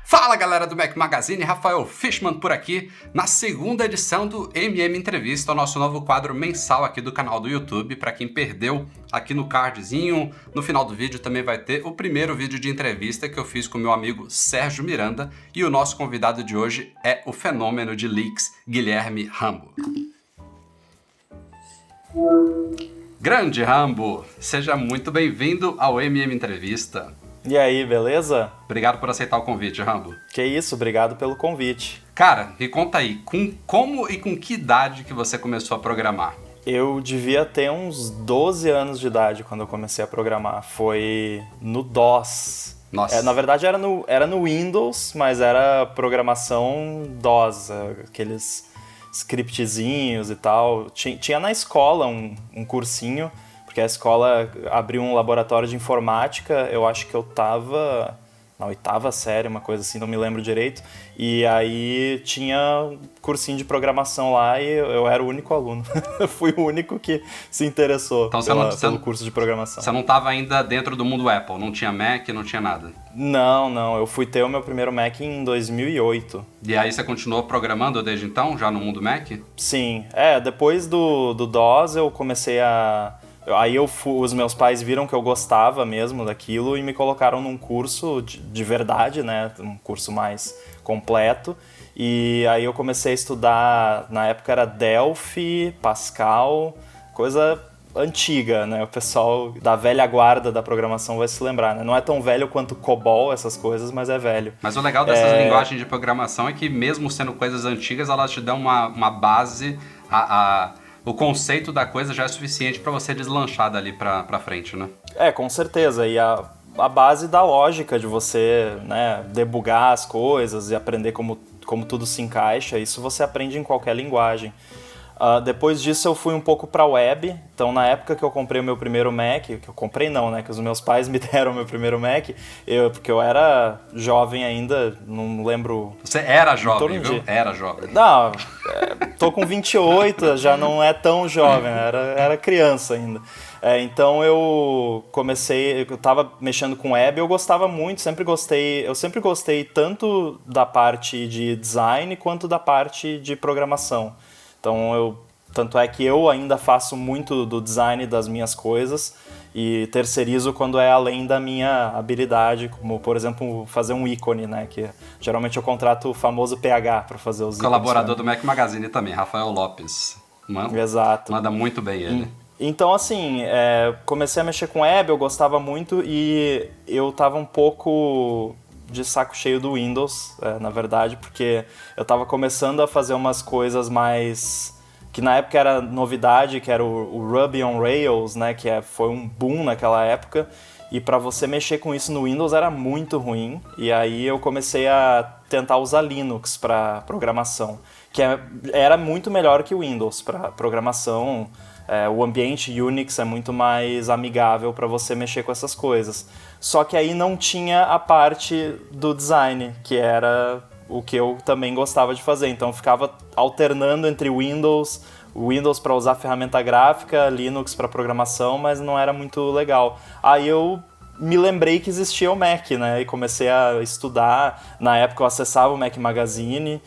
Fala galera do Mac Magazine, Rafael Fishman por aqui, na segunda edição do MM Entrevista, o nosso novo quadro mensal aqui do canal do YouTube. Para quem perdeu, aqui no cardzinho, no final do vídeo também vai ter o primeiro vídeo de entrevista que eu fiz com meu amigo Sérgio Miranda, e o nosso convidado de hoje é o fenômeno de leaks, Guilherme Rambo. Grande Rambo, seja muito bem-vindo ao MM Entrevista. E aí, beleza? Obrigado por aceitar o convite, Rambo. Que isso, obrigado pelo convite. Cara, me conta aí, como e com que idade que você começou a programar? Eu devia ter uns 12 anos de idade quando eu comecei a programar. Foi no DOS. Nossa. Na verdade era no Windows, mas era programação DOS, aqueles scriptzinhos e tal. Tinha na escola um cursinho, porque a escola abriu um laboratório de informática. Eu acho que eu tava na 8ª série, uma coisa assim, não me lembro direito. E aí tinha um cursinho de programação lá e eu era o único aluno. Fui o único que se interessou pelo curso de programação. Você não estava ainda dentro do mundo Apple? Não tinha Mac, não tinha nada? Não. Eu fui ter o meu primeiro Mac em 2008. E aí você continuou programando desde então, já no mundo Mac? Sim. Depois do DOS eu comecei a... Aí os meus pais viram que eu gostava mesmo daquilo e me colocaram num curso de verdade, né? Um curso mais completo. E aí eu comecei a estudar, na época era Delphi, Pascal, coisa antiga, né? O pessoal da velha guarda da programação vai se lembrar, né? Não é tão velho quanto COBOL, essas coisas, mas é velho. Mas o legal dessas linguagens de programação é que mesmo sendo coisas antigas, elas te dão uma base, o conceito da coisa já é suficiente para você deslanchar dali para frente, né? Com certeza. E a base da lógica de você, né, debugar as coisas e aprender como tudo se encaixa, isso você aprende em qualquer linguagem. Depois disso eu fui um pouco para web. Então na época que eu comprei o meu primeiro Mac, que eu comprei não, né, que os meus pais me deram o meu primeiro Mac, porque eu era jovem ainda, não lembro... Você era jovem, viu? Era jovem. Não, tô com 28, já não é tão jovem, era criança ainda. Então eu tava mexendo com web, eu gostava muito, eu sempre gostei tanto da parte de design quanto da parte de programação. Então, tanto é que eu ainda faço muito do design das minhas coisas e terceirizo quando é além da minha habilidade, como, por exemplo, fazer um ícone, né? Que geralmente eu contrato o famoso PH para fazer os ícones. Colaborador do Mac Magazine também, Rafael Lopes. Exato. Manda muito bem ele. Então, assim, comecei a mexer com web, eu gostava muito e eu tava um pouco de saco cheio do Windows, na verdade, porque eu tava começando a fazer umas coisas mais... que na época era novidade, que era o Ruby on Rails, né, que foi um boom naquela época, e para você mexer com isso no Windows era muito ruim, e aí eu comecei a tentar usar Linux para programação, que era muito melhor que o Windows para programação. O ambiente Unix é muito mais amigável para você mexer com essas coisas. Só que aí não tinha a parte do design, que era o que eu também gostava de fazer. Então eu ficava alternando entre Windows para usar ferramenta gráfica, Linux para programação, mas não era muito legal. Aí eu me lembrei que existia o Mac, né? E comecei a estudar. Na época eu acessava o Mac Magazine,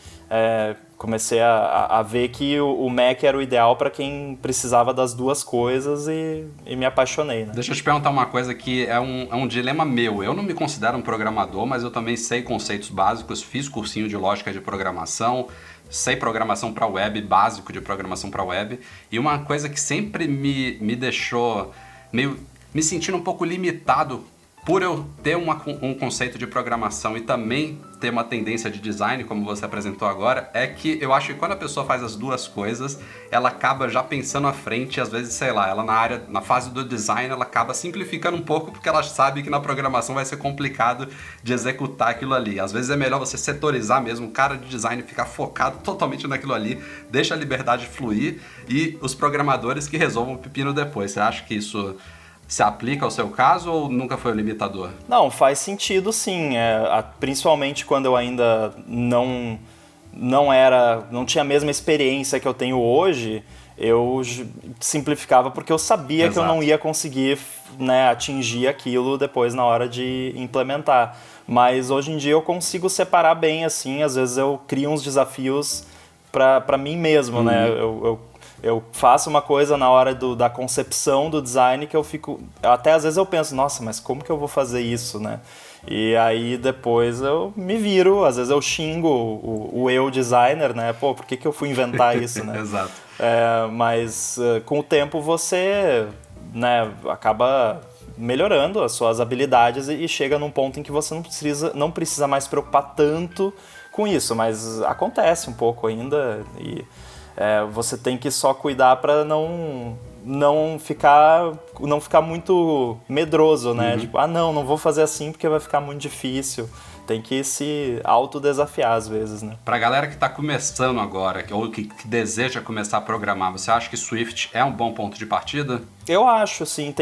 comecei a ver que o Mac era o ideal para quem precisava das duas coisas e me apaixonei, né? Deixa eu te perguntar uma coisa que é um dilema meu. Eu não me considero um programador, mas eu também sei conceitos básicos, fiz cursinho de lógica de programação, sei programação para web, básico de programação para web, e uma coisa que sempre me deixou me sentindo um pouco limitado por eu ter um conceito de programação e também ter uma tendência de design, como você apresentou agora, é que eu acho que quando a pessoa faz as duas coisas, ela acaba já pensando à frente, e às vezes, sei lá, ela na fase do design, ela acaba simplificando um pouco porque ela sabe que na programação vai ser complicado de executar aquilo ali. Às vezes é melhor você setorizar mesmo, o cara de design ficar focado totalmente naquilo ali, deixa a liberdade fluir e os programadores que resolvam o pepino depois. Você acha que isso se aplica ao seu caso ou nunca foi um limitador? Não, faz sentido sim, principalmente quando eu ainda não tinha a mesma experiência que eu tenho hoje. eu simplificava porque eu sabia que eu não ia conseguir, né, atingir aquilo depois na hora de implementar. Mas hoje em dia eu consigo separar bem, assim, às vezes eu crio uns desafios para mim mesmo, né? Eu faço uma coisa na hora da concepção do design que eu fico... Até às vezes eu penso, nossa, mas como que eu vou fazer isso, né? E aí depois eu me viro, às vezes eu xingo o eu designer, né? Pô, por que eu fui inventar isso, né? Exato. Mas com o tempo você, né, acaba melhorando as suas habilidades e chega num ponto em que você não precisa mais preocupar tanto com isso, mas acontece um pouco ainda e você tem que só cuidar para não ficar muito medroso, né? Tipo, não vou fazer assim porque vai ficar muito difícil. Tem que se autodesafiar às vezes, né? Pra galera que tá começando agora, ou que deseja começar a programar, você acha que Swift é um bom ponto de partida? Eu acho, sim.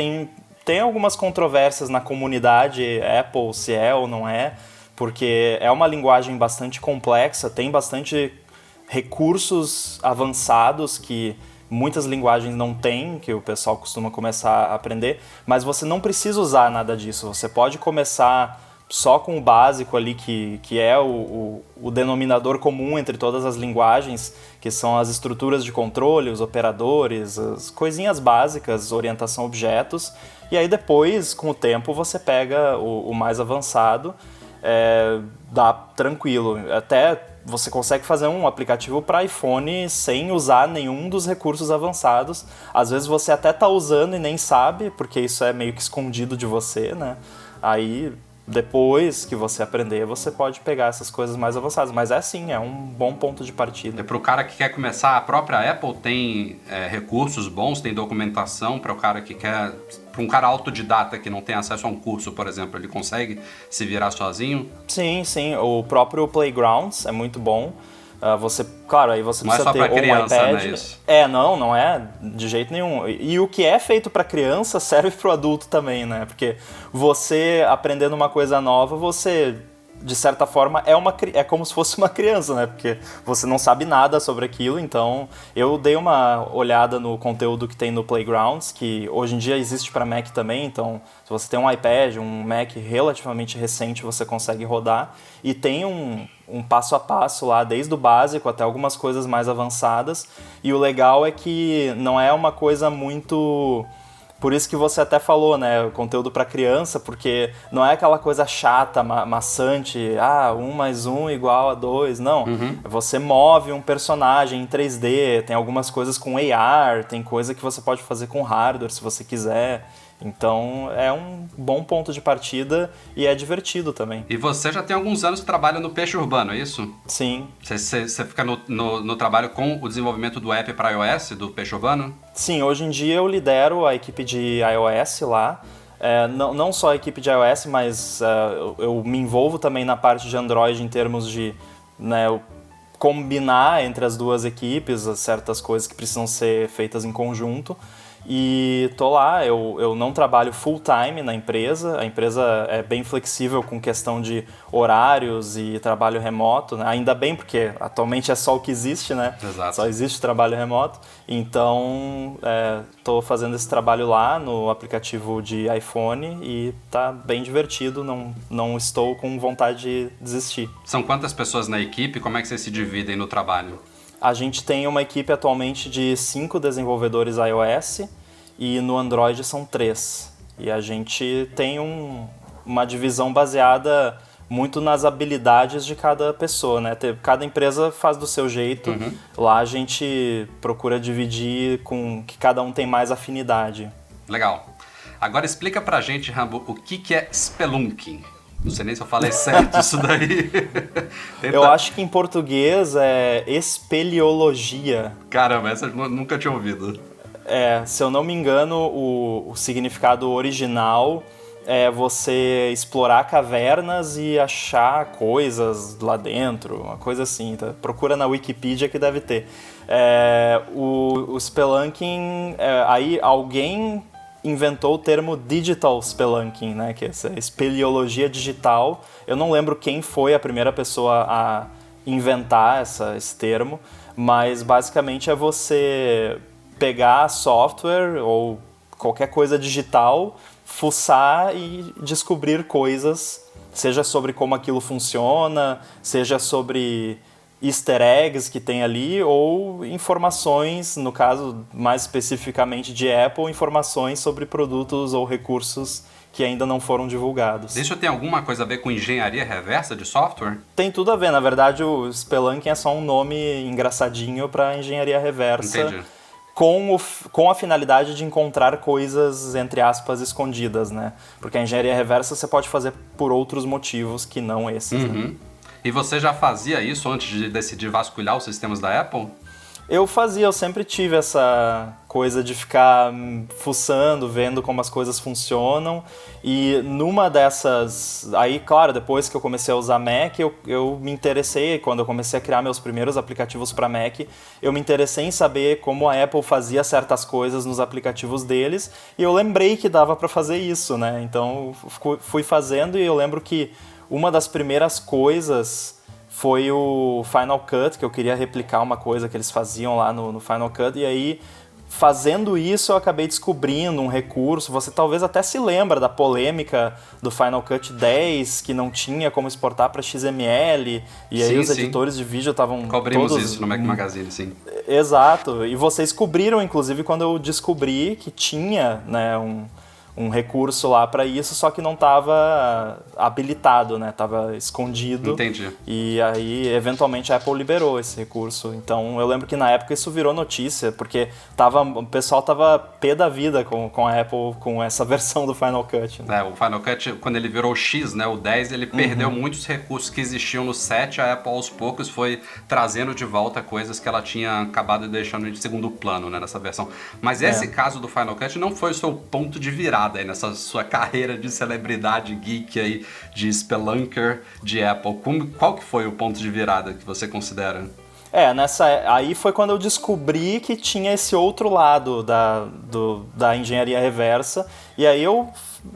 Tem algumas controvérsias na comunidade Apple, se é ou não é, porque é uma linguagem bastante complexa, tem bastante recursos avançados que muitas linguagens não têm, que o pessoal costuma começar a aprender, mas você não precisa usar nada disso. Você pode começar só com o básico ali, que é o denominador comum entre todas as linguagens, que são as estruturas de controle, os operadores, as coisinhas básicas, orientação a objetos, e aí depois, com o tempo, você pega o mais avançado, dá tranquilo. Até você consegue fazer um aplicativo para iPhone sem usar nenhum dos recursos avançados. Às vezes você até está usando e nem sabe, porque isso é meio que escondido de você, né? Aí, depois que você aprender, você pode pegar essas coisas mais avançadas. Mas é um bom ponto de partida. E para o cara que quer começar, a própria Apple tem recursos bons, tem documentação para o cara que quer... Para um cara autodidata que não tem acesso a um curso, por exemplo, ele consegue se virar sozinho? Sim. O próprio Playgrounds é muito bom. Claro, aí você precisa ter um iPad. Não é isso? Não é de jeito nenhum. E o que é feito para criança serve para o adulto também, né? Porque você aprendendo uma coisa nova, você, de certa forma, é como se fosse uma criança, né? Porque você não sabe nada sobre aquilo, então eu dei uma olhada no conteúdo que tem no Playgrounds, que hoje em dia existe para Mac também, então se você tem um iPad, um Mac relativamente recente, você consegue rodar, e tem um passo a passo lá, desde o básico até algumas coisas mais avançadas, e o legal é que não é uma coisa muito... Por isso que você até falou, né, o conteúdo para criança, porque não é aquela coisa chata, maçante, 1 mais 1 igual a 2, não. Você move um personagem em 3D, tem algumas coisas com AR, tem coisa que você pode fazer com hardware se você quiser. Então é um bom ponto de partida e é divertido também. E você já tem alguns anos que trabalha no Peixe Urbano, é isso? Sim. Você fica no trabalho com o desenvolvimento do app para iOS, do Peixe Urbano? Sim, hoje em dia eu lidero a equipe de iOS lá. Não só a equipe de iOS, mas eu me envolvo também na parte de Android em termos de combinar entre as duas equipes certas coisas que precisam ser feitas em conjunto. E tô lá, eu não trabalho full time na empresa, a empresa é bem flexível com questão de horários e trabalho remoto, né? Ainda bem, porque atualmente é só o que existe, né? Exato. Só existe trabalho remoto, então tô fazendo esse trabalho lá no aplicativo de iPhone e tá bem divertido, não estou com vontade de desistir. São quantas pessoas na equipe? Como é que vocês se dividem no trabalho? A gente tem uma equipe atualmente de 5 desenvolvedores iOS e no Android são 3. E a gente tem uma divisão baseada muito nas habilidades de cada pessoa, né? Cada empresa faz do seu jeito. Lá a gente procura dividir com que cada um tem mais afinidade. Legal. Agora explica pra gente, Rambo, o que é Spelunking? Não sei nem se eu falei certo isso daí. Eu acho que em português é espeleologia. Caramba, essa eu nunca tinha ouvido. Se eu não me engano, o significado original é você explorar cavernas e achar coisas lá dentro, uma coisa assim. Tá? Procura na Wikipedia que deve ter. O Spelunking, aí alguém inventou o termo Digital Spelunking, né, que é essa espeleologia digital. Eu não lembro quem foi a primeira pessoa a inventar esse termo, mas basicamente é você pegar software ou qualquer coisa digital, fuçar e descobrir coisas, seja sobre como aquilo funciona, seja sobre easter eggs que tem ali, ou informações, no caso mais especificamente de Apple, informações sobre produtos ou recursos que ainda não foram divulgados. Isso tem alguma coisa a ver com engenharia reversa de software? Tem tudo a ver, na verdade o Spelunking é só um nome engraçadinho para engenharia reversa. Entendi. Com a finalidade de encontrar coisas, entre aspas, escondidas, né? Porque a engenharia reversa você pode fazer por outros motivos que não esses. Né? E você já fazia isso antes de decidir vasculhar os sistemas da Apple? Eu sempre tive essa coisa de ficar fuçando, vendo como as coisas funcionam, e numa dessas... Aí, claro, depois que eu comecei a usar Mac, eu me interessei, quando eu comecei a criar meus primeiros aplicativos para Mac, eu me interessei em saber como a Apple fazia certas coisas nos aplicativos deles, e eu lembrei que dava para fazer isso, né? Então, fui fazendo, e eu lembro que uma das primeiras coisas foi o Final Cut, que eu queria replicar uma coisa que eles faziam lá no Final Cut, e aí, fazendo isso, eu acabei descobrindo um recurso. Você talvez até se lembra da polêmica do Final Cut 10, que não tinha como exportar para XML, e aí os editores de vídeo estavam Cobrimos todos... isso no Mac Magazine, sim. Exato, e vocês cobriram, inclusive, quando eu descobri que tinha, né, um recurso lá para isso, só que não estava habilitado, né? Tava escondido. Entendi. E aí, eventualmente, a Apple liberou esse recurso. Então, eu lembro que na época isso virou notícia, porque o pessoal tava pé da vida com a Apple, com essa versão do Final Cut. Né? O Final Cut, quando ele virou o X, né, o 10, ele perdeu muitos recursos que existiam no 7. A Apple, aos poucos, foi trazendo de volta coisas que ela tinha acabado deixando de segundo plano, né, nessa versão. Mas esse caso do Final Cut não foi o seu ponto de virada aí nessa sua carreira de celebridade geek aí, de spelunker de Apple. Qual que foi o ponto de virada que você considera? Aí foi quando eu descobri que tinha esse outro lado da engenharia reversa, e aí eu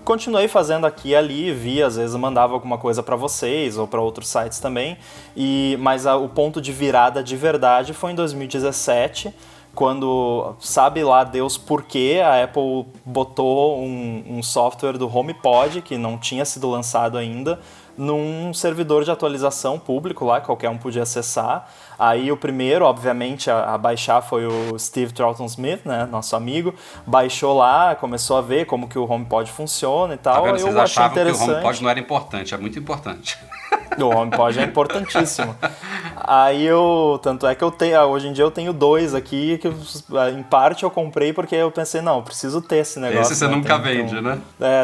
continuei fazendo aqui e ali, às vezes eu mandava alguma coisa para vocês ou para outros sites também, mas o ponto de virada de verdade foi em 2017, quando, sabe lá Deus por que a Apple botou um software do HomePod, que não tinha sido lançado ainda, num servidor de atualização público lá, qualquer um podia acessar. Aí o primeiro, obviamente, a baixar foi o Steve Troughton-Smith, né, nosso amigo, baixou lá, começou a ver como que o HomePod funciona e tal. Tá vendo? Vocês achavam que o HomePod não era importante, é muito importante. O HomePod é importantíssimo. Aí tanto é que hoje em dia eu tenho 2 aqui, que em parte eu comprei porque eu pensei, não, eu preciso ter esse negócio. Esse você nunca vende, né?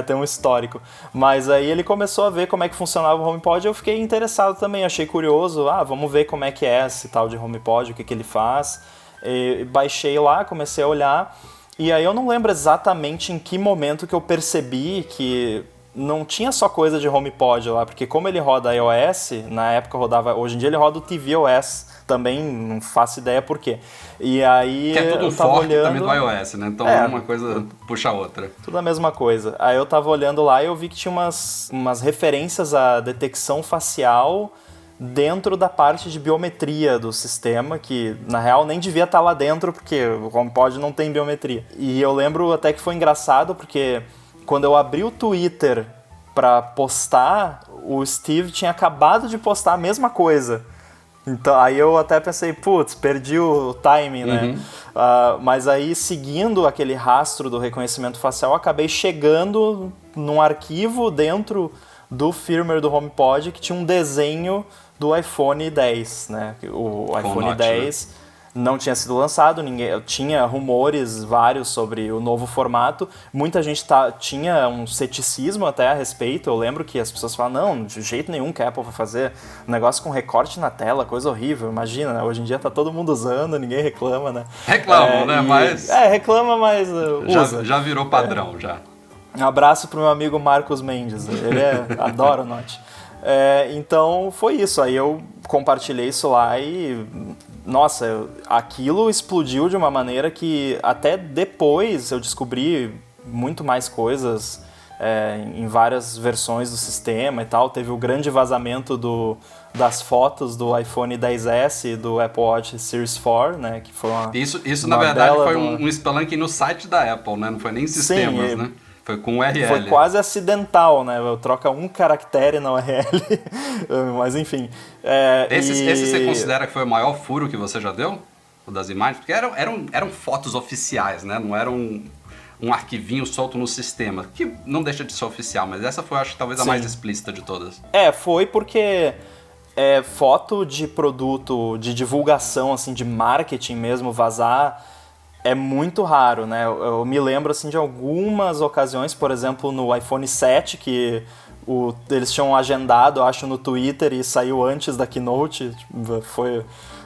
Tem um histórico. Mas aí ele começou a ver como é que funcionava o HomePod e eu fiquei interessado também, achei curioso, vamos ver como é que é esse tal de HomePod, o que ele faz. E baixei lá, comecei a olhar, e aí eu não lembro exatamente em que momento que eu percebi que não tinha só coisa de HomePod lá, porque como ele roda iOS, na época rodava, hoje em dia ele roda o tvOS, também não faço ideia por quê. E aí que é tudo eu tava forte olhando também do iOS, né? Então uma coisa puxa a outra. Tudo a mesma coisa. Aí eu tava olhando lá e eu vi que tinha umas referências à detecção facial dentro da parte de biometria do sistema, que na real nem devia estar lá dentro, porque o HomePod não tem biometria. E eu lembro até que foi engraçado, porque quando eu abri o Twitter para postar, o Steve tinha acabado de postar a mesma coisa. Então, aí eu até pensei, putz, perdi o timing, né? Mas aí, seguindo aquele rastro do reconhecimento facial, acabei chegando num arquivo dentro do firmware do HomePod que tinha um desenho do iPhone 10, né? O iPhone 10... não tinha sido lançado, tinha rumores vários sobre o novo formato, muita gente tinha um ceticismo até a respeito. Eu lembro que as pessoas falavam, não, de jeito nenhum que a Apple vai fazer um negócio com recorte na tela, coisa horrível, imagina, né? Hoje em dia tá todo mundo usando, ninguém reclama, né? Reclamam, né? Mas... reclama, mas usa. Já virou padrão, já. Um abraço pro meu amigo Marcos Mendes, ele adora o Note. Então foi isso, aí eu compartilhei isso lá e... Nossa, aquilo explodiu de uma maneira que até depois eu descobri muito mais coisas em várias versões do sistema e tal. Teve o grande vazamento das fotos do iPhone XS e do Apple Watch Series 4, né? Que foi Isso na verdade foi um spelunking no site da Apple, né? Não foi nem sistemas, Sim, né? Foi com URL. Foi quase acidental, né? Troca um caractere na URL, mas enfim. Esse você considera que foi o maior furo que você já deu? O das imagens? Porque eram fotos oficiais, né? Não eram um arquivinho solto no sistema, que não deixa de ser oficial, mas essa foi, acho que talvez a mais explícita de todas. Foi porque foto de produto, de divulgação, assim, de marketing mesmo, vazar, é muito raro, né? Eu me lembro, assim, de algumas ocasiões, por exemplo, no iPhone 7, que eles tinham agendado, acho, no Twitter e saiu antes da Keynote,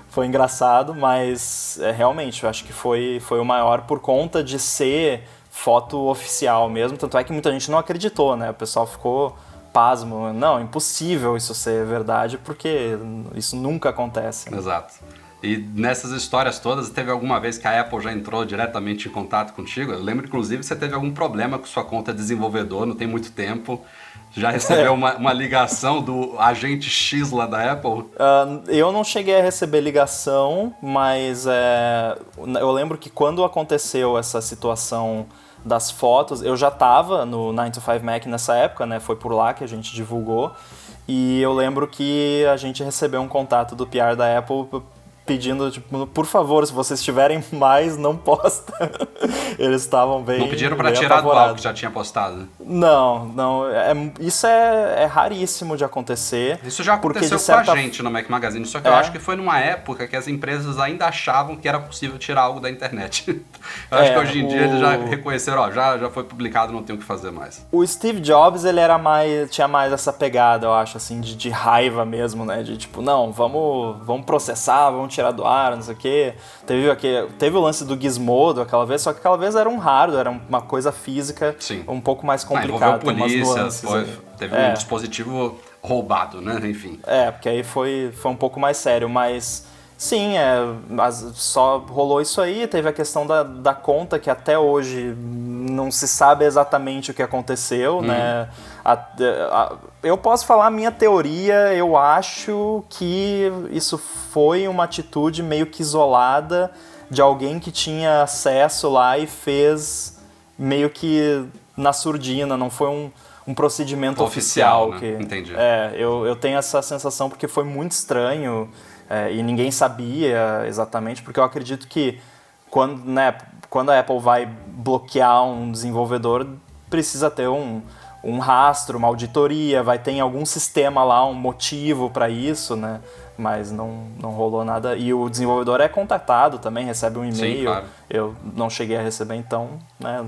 foi engraçado, mas realmente, eu acho que foi o maior por conta de ser foto oficial mesmo, tanto é que muita gente não acreditou, né? O pessoal ficou pasmo, não, impossível isso ser verdade, porque isso nunca acontece. Né? Exato. E nessas histórias todas, teve alguma vez que a Apple já entrou diretamente em contato contigo? Eu lembro, inclusive, que você teve algum problema com sua conta de desenvolvedor, não tem muito tempo. Já recebeu uma ligação do agente X lá da Apple? Eu não cheguei a receber ligação, mas eu lembro que quando aconteceu essa situação das fotos, eu já estava no 9to5Mac nessa época, né? Foi por lá que a gente divulgou. E eu lembro que a gente recebeu um contato do PR da Apple pedindo, tipo, por favor, se vocês tiverem mais, não posta. Eles estavam bem. Não pediram para tirar do ar que já tinha postado? Não. Isso é raríssimo de acontecer. Isso já aconteceu com a gente no Mac Magazine, só que eu acho que foi numa época que as empresas ainda achavam que era possível tirar algo da internet. Eu acho que hoje em dia eles já reconheceram, já foi publicado, não tem o que fazer mais. O Steve Jobs, ele tinha mais essa pegada, eu acho, assim, de raiva mesmo, né? De tipo, não, vamos processar, vamos tirar do ar, não sei o quê. Teve o lance do Gizmodo aquela vez, só que aquela vez era um hardware, era uma coisa física. Sim. Um pouco mais complicada. Envolveu polícia, teve um dispositivo roubado, né? Enfim. Porque aí foi um pouco mais sério, mas sim, só rolou isso aí, teve a questão da conta, que até hoje não se sabe exatamente o que aconteceu, né? Eu posso falar a minha teoria, eu acho que isso foi uma atitude meio que isolada de alguém que tinha acesso lá e fez meio que na surdina, não foi um procedimento oficial. Né? Entendi. Eu tenho essa sensação porque foi muito estranho e ninguém sabia exatamente, porque eu acredito que quando a Apple vai bloquear um desenvolvedor, precisa ter um rastro, uma auditoria, vai ter em algum sistema lá um motivo para isso, né? Mas não rolou nada. E o desenvolvedor é contatado também, recebe um e-mail. Sim, claro. Eu não cheguei a receber, então, né,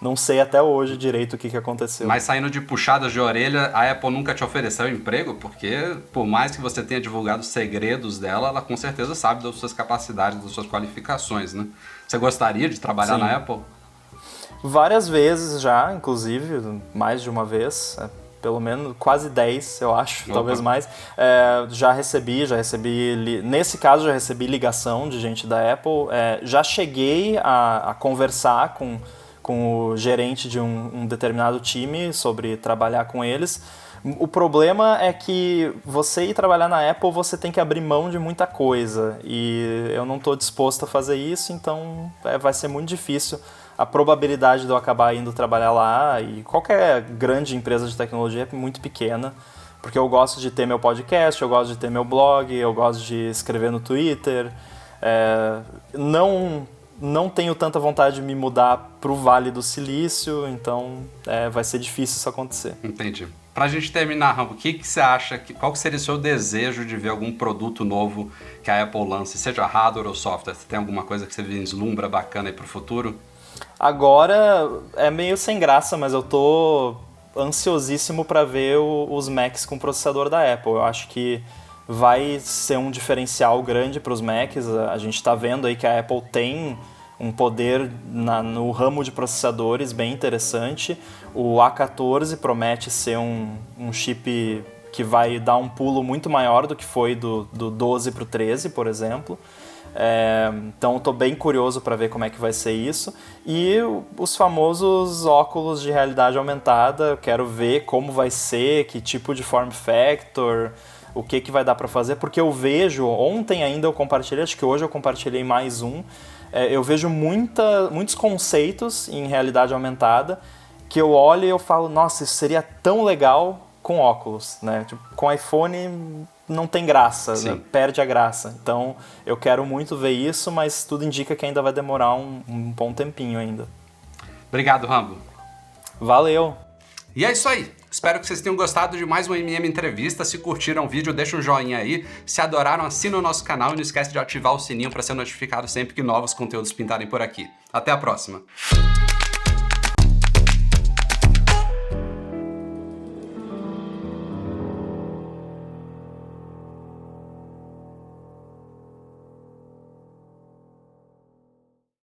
não sei até hoje direito o que aconteceu. Mas saindo de puxadas de orelha, a Apple nunca te ofereceu emprego? Porque, por mais que você tenha divulgado segredos dela, ela com certeza sabe das suas capacidades, das suas qualificações, né? Você gostaria de trabalhar na Apple? Várias vezes já, inclusive, mais de uma vez. Pelo menos quase 10, eu acho, talvez mais. Já recebi, nesse caso já recebi ligação de gente da Apple. Já cheguei a conversar com o gerente de um determinado time sobre trabalhar com eles. O problema é que você ir trabalhar na Apple, você tem que abrir mão de muita coisa. E eu não estou disposto a fazer isso, então vai ser muito difícil. A probabilidade de eu acabar indo trabalhar lá, e qualquer grande empresa de tecnologia, é muito pequena, porque eu gosto de ter meu podcast, eu gosto de ter meu blog, eu gosto de escrever no Twitter. Não tenho tanta vontade de me mudar para o Vale do Silício, então vai ser difícil isso acontecer. Entendi. Para a gente terminar, Rambo, o que você acha, qual que seria o seu desejo de ver algum produto novo que a Apple lance, seja hardware ou software? Você tem alguma coisa que você vislumbra bacana aí para o futuro? Agora é meio sem graça, mas eu tô ansiosíssimo para ver os Macs com processador da Apple. Eu acho que vai ser um diferencial grande para os Macs. A gente está vendo aí que a Apple tem um poder no ramo de processadores bem interessante. O A14 promete ser um chip que vai dar um pulo muito maior do que foi do 12 para o 13, por exemplo. Então estou bem curioso para ver como é que vai ser isso. E os famosos óculos de realidade aumentada, eu quero ver como vai ser, que tipo de form factor, o que vai dar para fazer, porque eu vejo, ontem ainda eu compartilhei, acho que hoje eu compartilhei mais um, eu vejo muitos conceitos em realidade aumentada que eu olho e eu falo, nossa, isso seria tão legal com óculos, né? Tipo, com iPhone não tem graça, né? Perde a graça. Então eu quero muito ver isso, mas tudo indica que ainda vai demorar um bom tempinho ainda. Obrigado, Rambo. Valeu! E é isso aí. Espero que vocês tenham gostado de mais uma MM Entrevista. Se curtiram o vídeo, deixa um joinha aí. Se adoraram, assina o nosso canal e não esquece de ativar o sininho para ser notificado sempre que novos conteúdos pintarem por aqui. Até a próxima!